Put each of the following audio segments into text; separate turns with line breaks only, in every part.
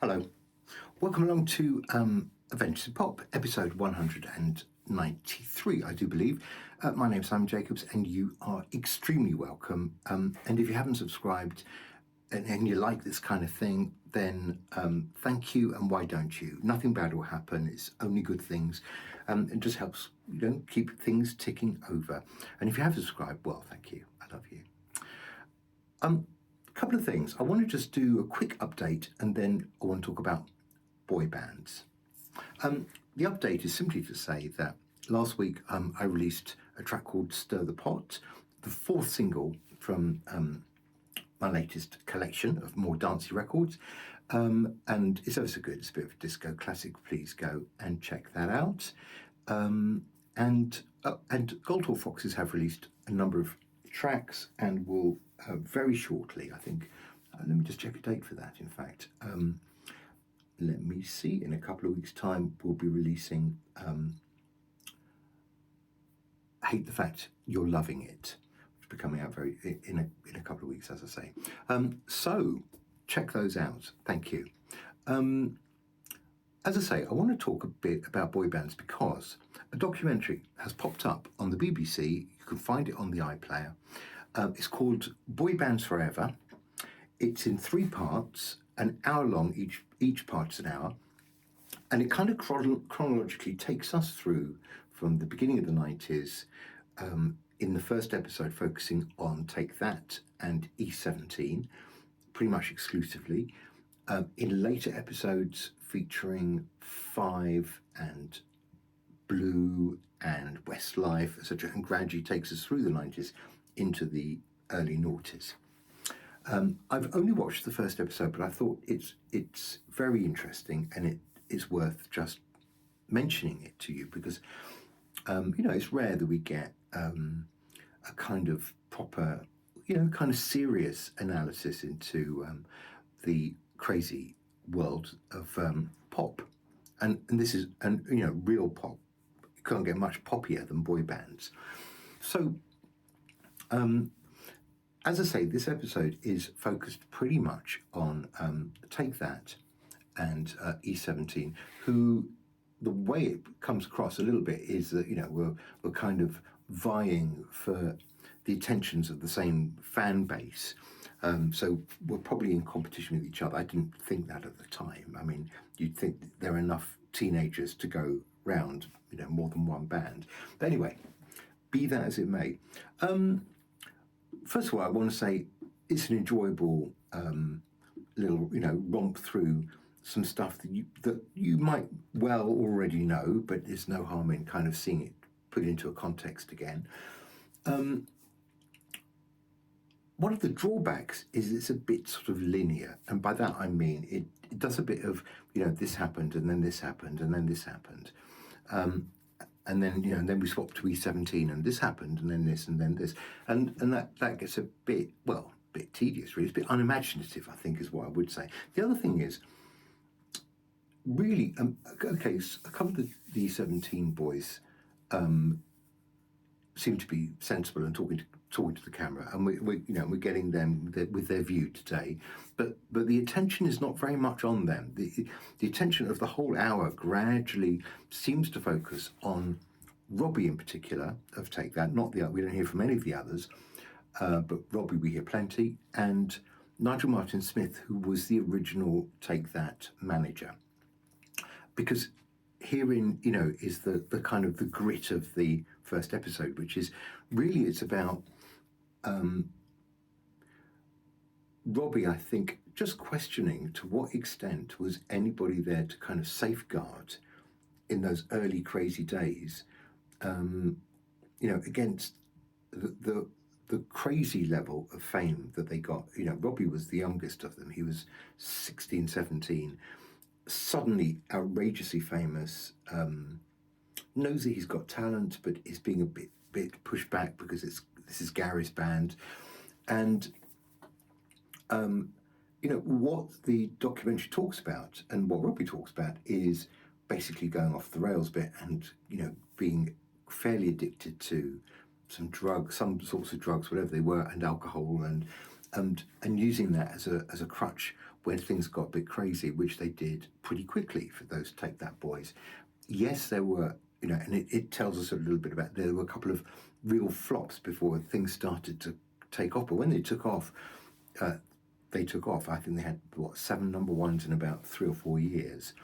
Hello. Welcome along to Adventures in Pop, episode 193, I do believe. My name's Simon Jacobs, and you are extremely welcome. And if you haven't subscribed and you like this kind of thing, then thank you, and why don't you? Nothing bad will happen. It's only good things. It just helps, keep things ticking over. And if you have subscribed, well, thank you. I love you. A couple of things. I want to just do a quick update, and then I want to talk about boy bands. The update is simply to say that last week I released a track called Stir the Pot, the fourth single from my latest collection of more dancey records, and it's ever so good. It's a bit of a disco classic. Please go and check that out. And Goldhawk Foxes have released a number of tracks and will very shortly, I think, let me just check a date for that, in fact. Let me see, in a couple of weeks' time, we'll be releasing Hate the Fact You're Loving It, which will be coming out in a couple of weeks, as I say. So, check those out. Thank you. As I say, I want to talk a bit about boy bands because a documentary has popped up on the BBC. You can find it on the iPlayer. It's called Boybands Forever. It's in 3 parts, an hour long, each part's an hour, and it kind of chronologically takes us through from the beginning of the 90s, in the first episode focusing on Take That and E17, pretty much exclusively, in later episodes featuring Five and Blue and Westlife, etc., and gradually takes us through the 90s into the early noughties. I've only watched the first episode, but I thought it's very interesting, and it is worth just mentioning it to you because it's rare that we get a kind of proper, kind of serious analysis into the crazy world of pop, and this is real pop. You can't get much poppier than boy bands. So. As I say, this episode is focused pretty much on Take That and E17, who, the way it comes across a little bit is that, we're kind of vying for the attentions of the same fan base. So we're probably in competition with each other. I didn't think that at the time. I mean, you'd think there are enough teenagers to go round, more than one band. But anyway, be that as it may. First of all, I want to say it's an enjoyable little, romp through some stuff that you might well already know, but there's no harm in kind of seeing it put into a context again. One of the drawbacks is it's a bit sort of linear, and by that I mean it does a bit of, this happened, and then this happened, and then this happened. And then, and then we swapped to E17, and this happened, and then this, and then this. And that gets a bit tedious, really. It's a bit unimaginative, I think, is what I would say. The other thing is, really, okay, so a couple of the E17 boys seem to be sensible and talking to the camera, and we're getting them with their view today. But the attention is not very much on them. The attention of the whole hour gradually seems to focus on Robbie in particular of Take That. Not the we don't hear from any of the others, but Robbie we hear plenty, and Nigel Martin Smith, who was the original Take That manager, because herein, is the kind of the grit of the first episode, which is really, it's about Robbie, I think, just questioning to what extent was anybody there to kind of safeguard in those early crazy days, against the crazy level of fame that they got. Robbie was the youngest of them. He was 16, 17, suddenly outrageously famous, knows that he's got talent, but is being a bit pushed back because this is Gary's band. And what the documentary talks about and what Robbie talks about is basically going off the rails a bit and being fairly addicted to some drugs, some sorts of drugs, whatever they were, and alcohol, and using that as a crutch when things got a bit crazy, which they did pretty quickly for those Take That boys. Yes, there were, and it tells us a little bit about, there were a couple of real flops before things started to take off. But when they took off, I think they had, 7 number ones in about 3 or 4 years.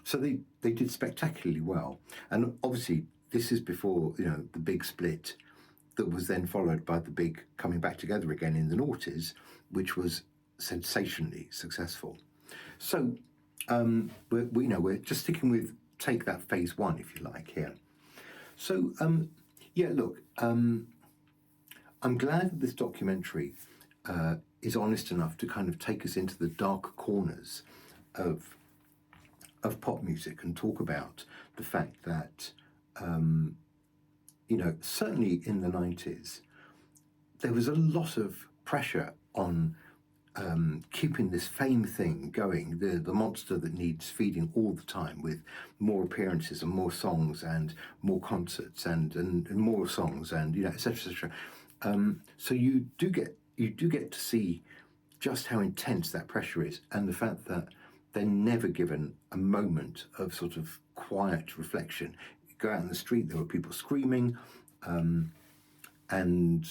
So they did spectacularly well. And obviously, this is before, the big split that was then followed by the big coming back together again in the noughties, which was sensationally successful. So we're just sticking with Take That phase 1, if you like, here. So look, I'm glad that this documentary is honest enough to kind of take us into the dark corners of pop music and talk about the fact that certainly in the 90s there was a lot of pressure on keeping this fame thing going, the monster that needs feeding all the time, with more appearances and more songs and more concerts and more songs and etc. So you do get to see just how intense that pressure is, and the fact that they're never given a moment of sort of quiet reflection. You go out in the street, there were people screaming, and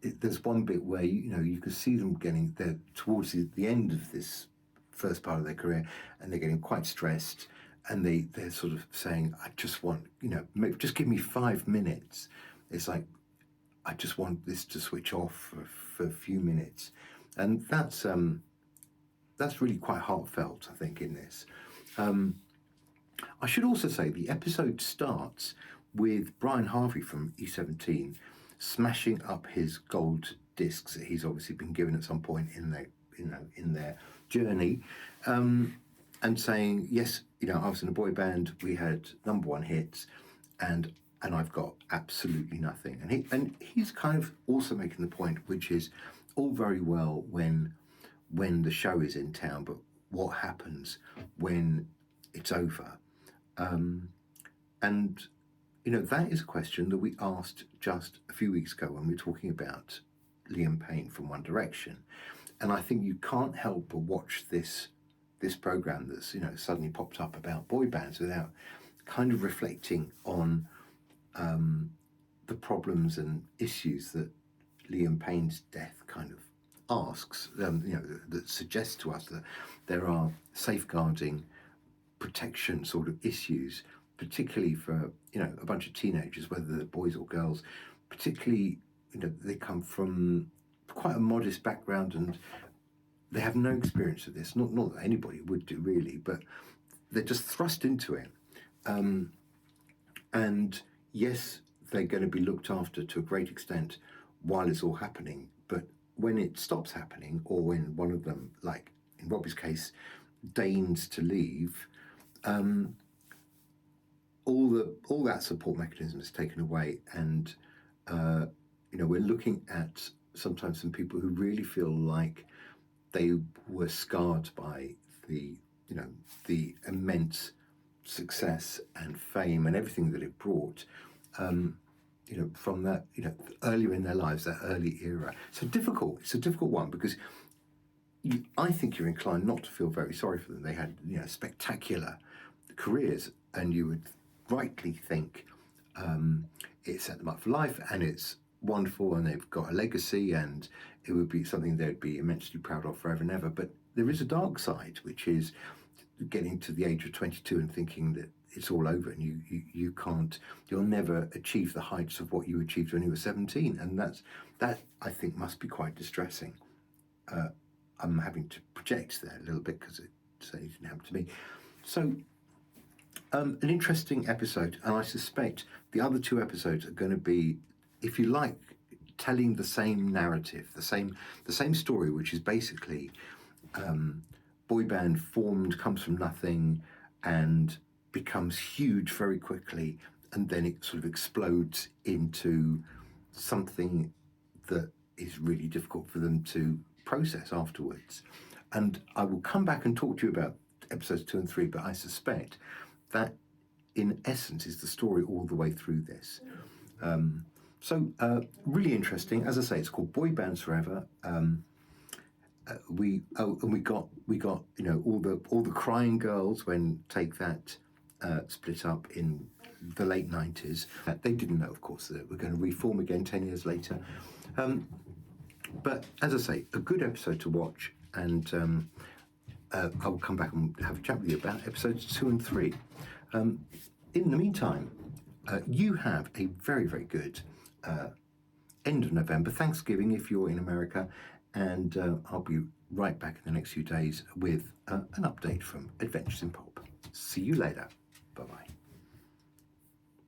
there's one bit where you can see them getting there towards the end of this first part of their career, and they're getting quite stressed, and they're sort of saying, I just want, maybe just give me 5 minutes. It's like, I just want this to switch off for a few minutes. And that's really quite heartfelt, I think, in this. I should also say the episode starts with Brian Harvey from E17 smashing up his gold discs that he's obviously been given at some point in their journey, and saying, yes, I was in a boy band, we had number 1 hits, and I've got absolutely nothing. And he's kind of also making the point, which is all very well when the show is in town, but what happens when it's over? And that is a question that we asked just a few weeks ago when we were talking about Liam Payne from One Direction. And I think you can't help but watch this program that's suddenly popped up about boy bands without kind of reflecting on the problems and issues that Liam Payne's death kind of asks, that suggests to us that there are safeguarding, protection sort of issues, particularly for a bunch of teenagers, whether they're boys or girls. Particularly, they come from quite a modest background and they have no experience of this. Not that anybody would do really, but they're just thrust into it. And yes, they're going to be looked after to a great extent while it's all happening, but when it stops happening, or when one of them, like in Robbie's case, deigns to leave, all that support mechanism is taken away, and we're looking at sometimes some people who really feel like they were scarred by the immense success and fame and everything that it brought, from that, earlier in their lives, that early era. It's a difficult one, because I think you're inclined not to feel very sorry for them. They had, spectacular careers, and you would rightly think it set them up for life, and it's wonderful, and they've got a legacy, and it would be something they'd be immensely proud of forever and ever. But there is a dark side, which is getting to the age of 22 and thinking that it's all over, and you'll never achieve the heights of what you achieved when you were 17, and that I think must be quite distressing. I'm having to project there a little bit because it didn't happen to me. So an interesting episode, and I suspect the other 2 episodes are going to be, if you like, telling the same narrative, the same story, which is basically boy band comes from nothing and becomes huge very quickly, and then it sort of explodes into something that is really difficult for them to process afterwards. And I will come back and talk to you about episodes 2 and 3, but I suspect that in essence is the story all the way through this. So really interesting. As I say, it's called Boybands Forever. we got all the crying girls when Take That split up in the late 90s. They didn't know, of course, that we're going to reform again 10 years later. But as I say, a good episode to watch, and I'll come back and have a chat with you about episodes 2 and 3. In the meantime, you have a very, very good end of November, Thanksgiving if you're in America, and I'll be right back in the next few days with an update from Adventures in Pop. See you later. Bye-bye.